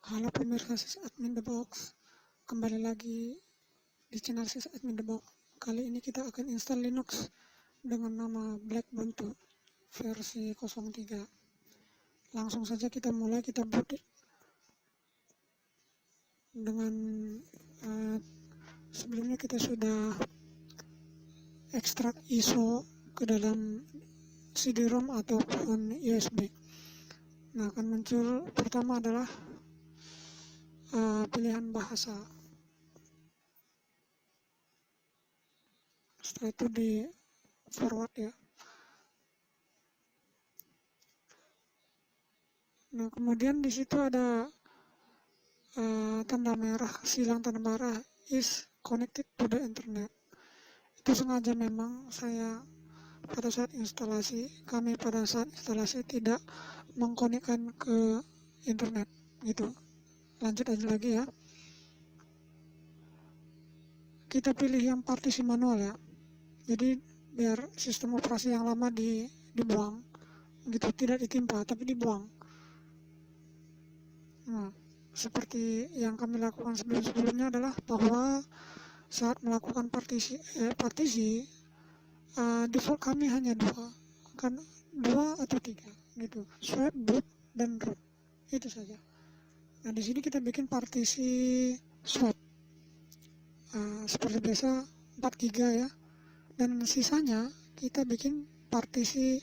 Halo pemirsa sysadmin The Box, kembali lagi di channel sysadmin The Box. Kali ini kita akan install Linux dengan nama Blackbuntu versi 03. Langsung saja kita mulai, kita boot dengan sebelumnya kita sudah ekstrak ISO ke dalam CD-ROM ataupun USB. Nah, akan muncul pertama adalah pilihan bahasa. Setelah itu di forward ya. Nah, kemudian di situ ada tanda merah, silang tanda merah is connected to the internet. Itu sengaja memang kami pada saat instalasi tidak mengkonekkan ke internet gitu. Lanjut aja lagi ya. Kita pilih yang partisi manual ya. Jadi biar sistem operasi yang lama dibuang gitu, tidak ditimpa tapi dibuang. Nah, seperti yang kami lakukan sebelumnya adalah bahwa saat melakukan partisi default kami hanya dua atau tiga gitu, swap, boot, dan root, itu saja. Nah, di sini kita bikin partisi swap seperti biasa 4 GB ya, dan sisanya kita bikin partisi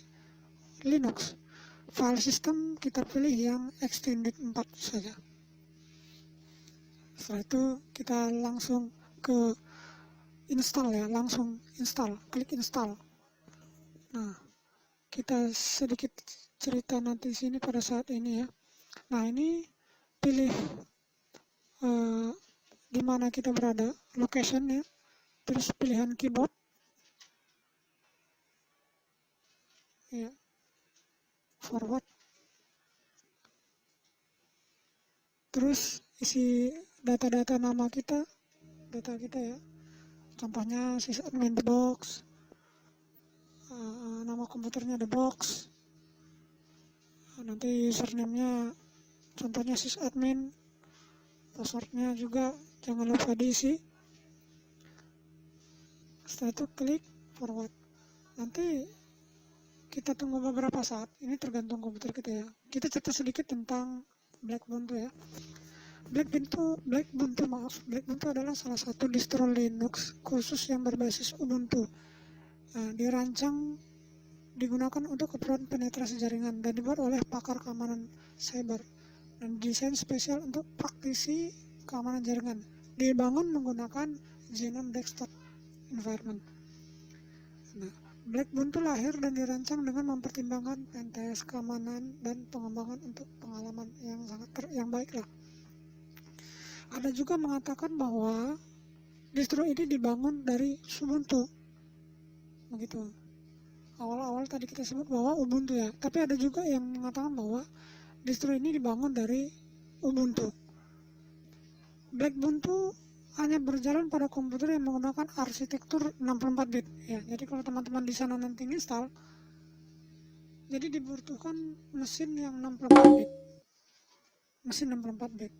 Linux. File system kita pilih yang extended 4 saja. Setelah itu kita langsung ke install ya, langsung install, klik install. Nah, kita sedikit cerita nanti di sini pada saat ini ya. Nah, ini pilih di mana kita berada, location ya, terus pilihan keyboard ya, forward, terus isi data-data nama kita, data kita ya, contohnya sysadmin The Box, nama komputernya The Box, nanti username-nya contohnya sysadmin, passwordnya juga jangan lupa diisi. Setelah itu klik forward. Nanti kita tunggu beberapa saat, ini tergantung komputer kita ya. Kita cerita sedikit tentang Blackbuntu ya. Blackbuntu adalah salah satu distro Linux khusus yang berbasis Ubuntu. Digunakan untuk keperluan penetrasi jaringan dan dibuat oleh pakar keamanan cyber dan desain spesial untuk praktisi keamanan jaringan. Dibangun menggunakan GNOME desktop environment. Nah, Blackbuntu lahir dan dirancang dengan mempertimbangkan NTS, keamanan, dan pengembangan untuk pengalaman yang baik lah. Ada juga mengatakan bahwa distro ini dibangun dari Ubuntu. Begitu. Awal-awal tadi kita sebut bahwa Ubuntu ya, tapi ada juga yang mengatakan bahwa distro ini dibangun dari Ubuntu. Blackbuntu hanya berjalan pada komputer yang menggunakan arsitektur 64 bit ya. Jadi kalau teman-teman di sana nanti install, jadi dibutuhkan mesin yang 64 bit. Mesin 64 bit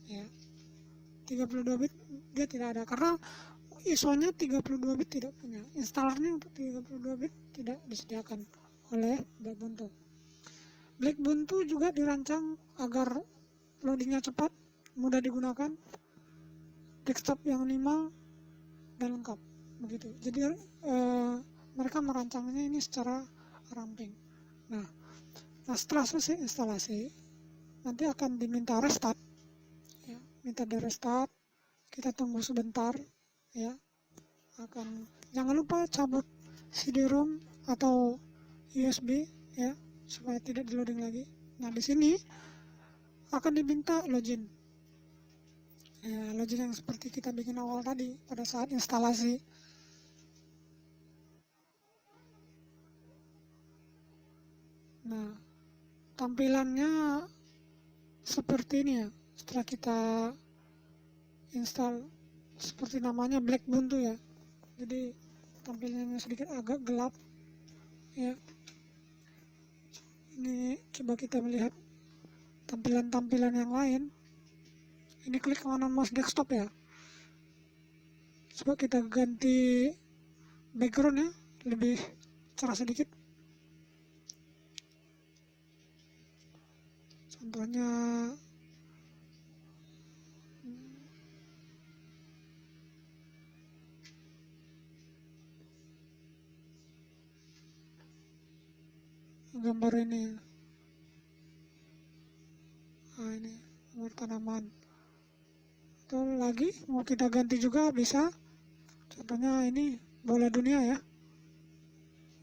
ya. 32 bit dia tidak ada karena ISO-nya 32 bit tidak punya. Installernya untuk 32 bit tidak disediakan oleh Blackbuntu. Blackbuntu juga dirancang agar loadingnya cepat, mudah digunakan, desktop yang minimal dan lengkap begitu. Jadi mereka merancangnya ini secara ramping. Nah, setelah selesai instalasi nanti akan diminta restart ya, minta di restart, kita tunggu sebentar ya. Jangan lupa cabut CD-ROM atau USB ya supaya tidak di loading lagi. Nah, di sini akan diminta login. Ya, login yang seperti kita bikin awal tadi pada saat instalasi. Nah, tampilannya seperti ini ya. Setelah kita install, seperti namanya Blackbuntu ya. Jadi tampilannya sedikit agak gelap ya. Ini coba kita melihat tampilan-tampilan yang lain. Ini klik kanan mouse desktop ya. Coba kita ganti background ya, lebih cerah sedikit. Contohnya gambar ini. Nah, ini gambar tanaman. Itu lagi mau kita ganti juga bisa. Contohnya ini bola dunia ya.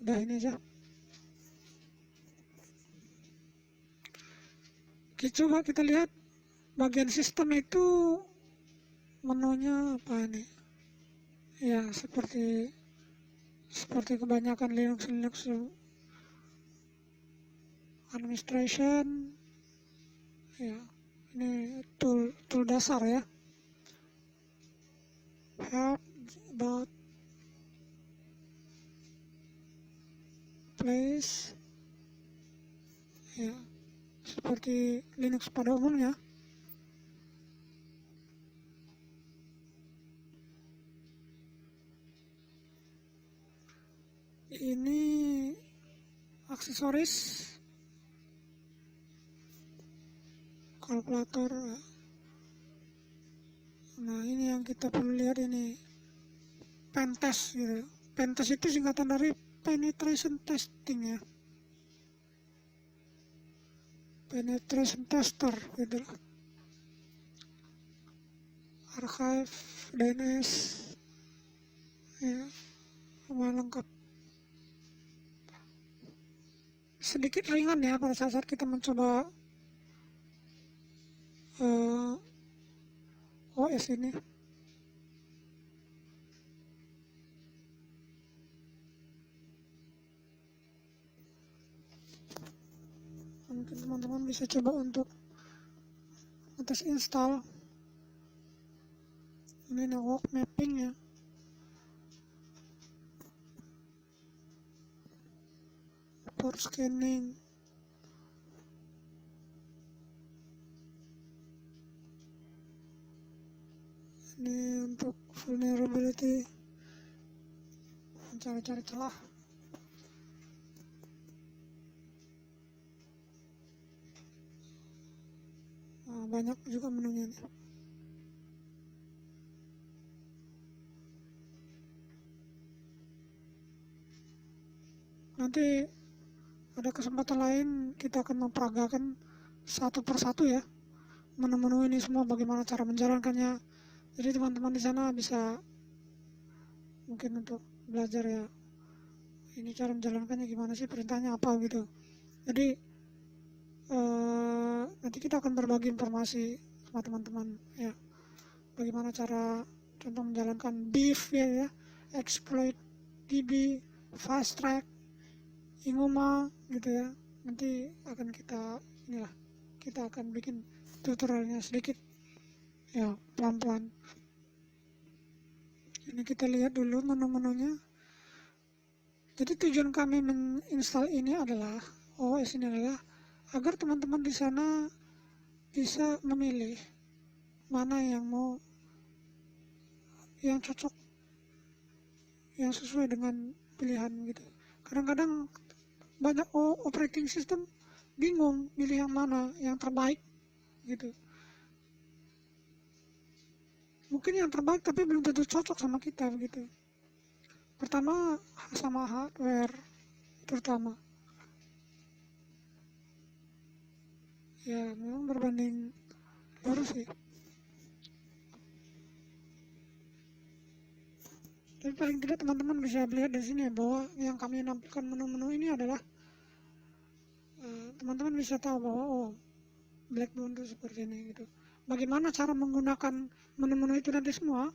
Udah ini aja. Oke, coba kita lihat bagian sistem itu menunya apa ini? Ya, seperti kebanyakan Linux administration. Ya, ini tool dasar ya. Help, about, place. Ya, seperti Linux pada umumnya. Ini aksesoris, kalkulator. Nah, ini yang kita perlu lihat, ini pentest gitu. Pentest itu singkatan dari penetration testing ya. Penetration tester gitu. Archive, DNS ya, semua lengkap. Sedikit ringan ya pada saat kita mencoba OS ini. Mungkin teman-teman bisa coba untuk atas install. Ini network mapping ya. Port scanning. Ini untuk vulnerability, mencari-cari celah. Nah, banyak juga menunya nih. Nanti ada kesempatan lain kita akan memperagakan satu persatu ya, menu-menu ini semua bagaimana cara menjalankannya. Jadi teman-teman di sana bisa mungkin untuk belajar ya, ini cara menjalankannya gimana sih, perintahnya apa gitu. Jadi nanti kita akan berbagi informasi sama teman-teman ya, bagaimana cara contoh menjalankan beef ya, exploit db, fast track, ingoma gitu ya. Nanti akan kita akan bikin tutorialnya sedikit ya, pelan-pelan. Ini kita lihat dulu menu-menunya. Jadi tujuan kami menginstal ini adalah OS ini adalah agar teman-teman di sana bisa memilih mana yang cocok, yang sesuai dengan pilihan gitu. Kadang-kadang banyak operating system bingung pilih yang mana yang terbaik gitu. Mungkin yang terbaik tapi belum tentu cocok sama kita begitu. Pertama sama hardware terutama. Ya memang berbanding lurus sih. Tapi paling tidak teman-teman bisa melihat dari sini ya, bahwa yang kami nampilkan menu-menu ini adalah teman-teman bisa tahu bahwa Blackbone itu seperti ini gitu. Bagaimana cara menggunakan menu-menu itu nanti semua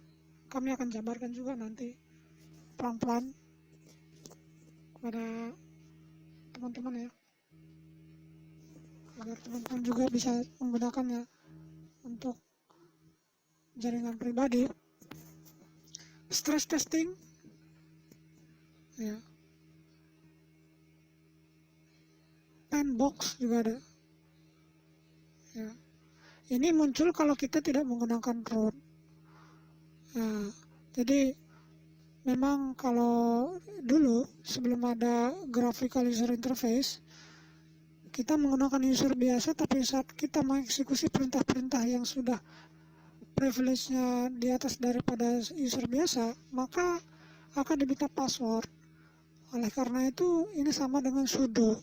kami akan jabarkan juga nanti pelan-pelan kepada teman-teman ya, agar teman-teman juga bisa menggunakannya untuk jaringan pribadi. Stress testing ya, sandbox juga ada ya. Ini muncul kalau kita tidak menggunakan root. Nah, jadi memang kalau dulu sebelum ada graphical user interface, kita menggunakan user biasa, tapi saat kita mengeksekusi perintah-perintah yang sudah privilege-nya di atas daripada user biasa, maka akan diminta password. Oleh karena itu ini sama dengan sudo,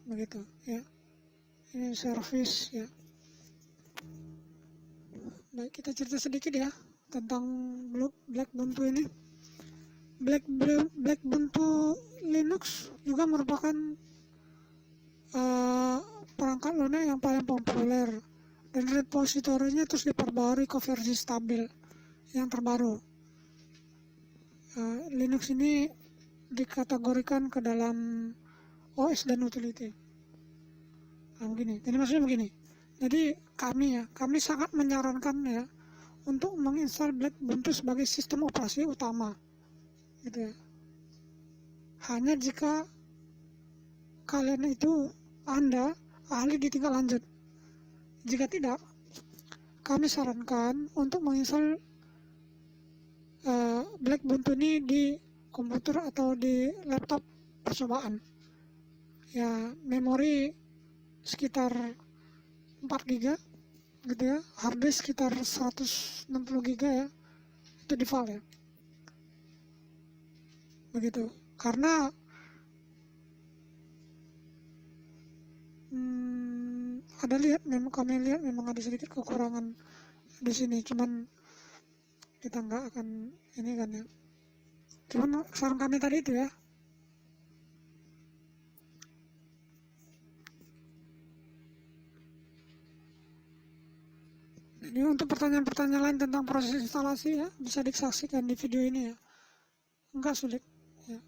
begitu ya. Ini service ya. Baik, kita cerita sedikit ya tentang Black Ubuntu ini. Black Ubuntu Linux juga merupakan perangkat lunak yang paling populer, dan repositorinya terus diperbarui ke versi stabil yang terbaru. Linux ini dikategorikan ke dalam OS dan utility. Nah, begini. Jadi maksudnya begini. Jadi kami sangat menyarankan ya untuk menginstal Black Ubuntu sebagai sistem operasi utama, gitu ya. Hanya jika kalian itu Anda ahli di tingkat lanjut. Jika tidak, kami sarankan untuk menginstal Black Ubuntu ini di komputer atau di laptop percobaan. Ya, memori sekitar 4 GB gitu ya, hard disk sekitar 160 GB ya, itu default ya, begitu. Karena kami lihat memang ada sedikit kekurangan di sini, cuman kita nggak akan ini kan ya, cuman saran kami tadi itu ya. Ini untuk pertanyaan-pertanyaan lain tentang proses instalasi ya, bisa disaksikan di video ini ya. Enggak sulit ya,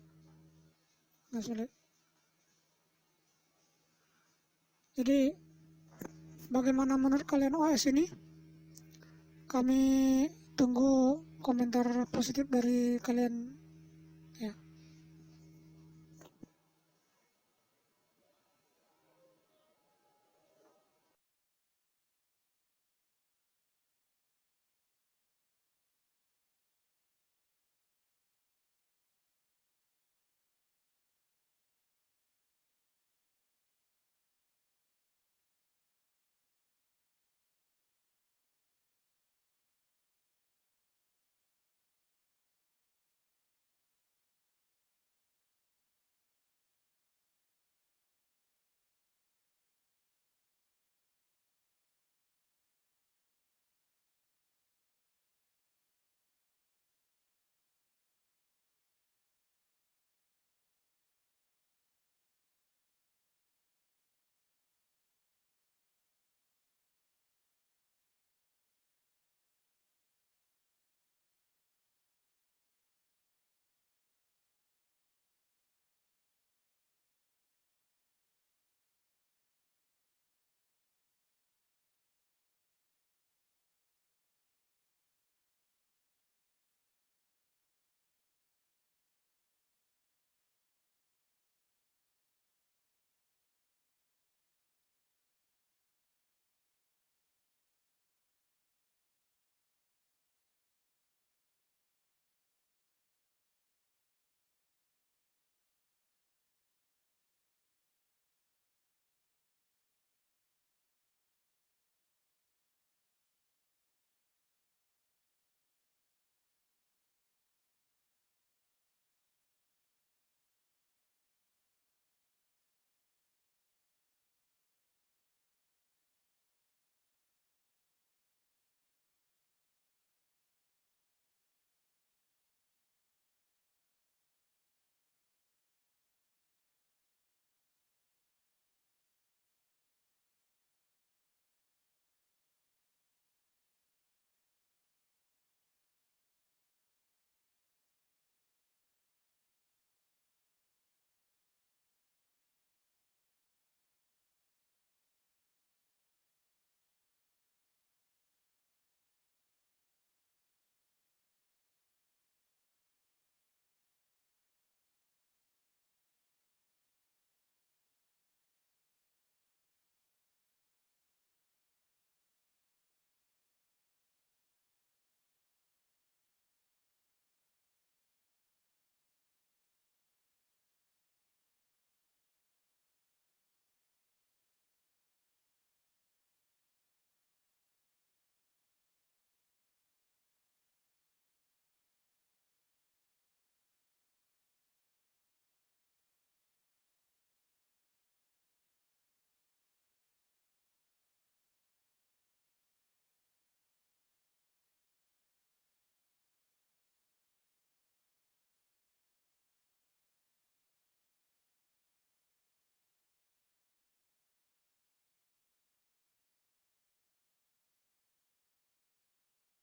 enggak sulit. Jadi bagaimana menurut kalian OS ini? Kami tunggu komentar positif dari kalian